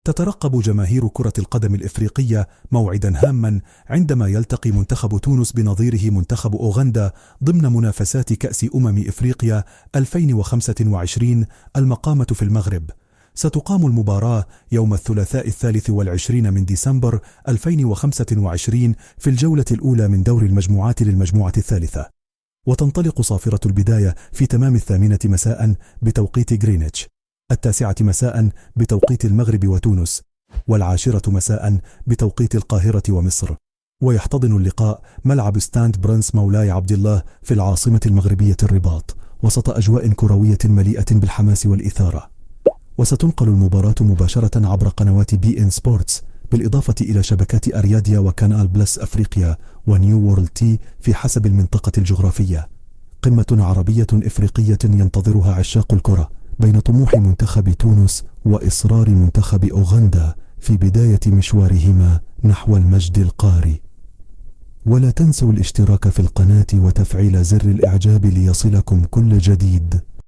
تترقب جماهير كرة القدم الإفريقية موعدا هاما عندما يلتقي منتخب تونس بنظيره منتخب أوغندا ضمن منافسات كأس إفريقيا 2025 المقامة في المغرب. ستقام المباراة يوم الثلاثاء 23 من ديسمبر 2025 في الجولة الأولى من دور المجموعات للمجموعة الثالثة، وتنطلق صافرة البداية في تمام 8 مساء بتوقيت غرينتش، 9 مساء بتوقيت المغرب وتونس، 10 مساء بتوقيت القاهرة ومصر. ويحتضن اللقاء ملعب ستاند برنس مولاي عبد الله في العاصمة المغربية الرباط وسط أجواء كروية مليئة بالحماس والإثارة. وستنقل المباراة مباشرة عبر قنوات BN سبورتس بالإضافة إلى شبكات أرياديا وكانال بلس أفريقيا ونيو وورلد تي في حسب المنطقة الجغرافية. قمة عربية إفريقية ينتظرها عشاق الكرة بين طموح منتخب تونس وإصرار منتخب أوغندا في بداية مشوارهما نحو المجد القاري. ولا تنسوا الاشتراك في القناة وتفعيل زر الإعجاب ليصلكم كل جديد.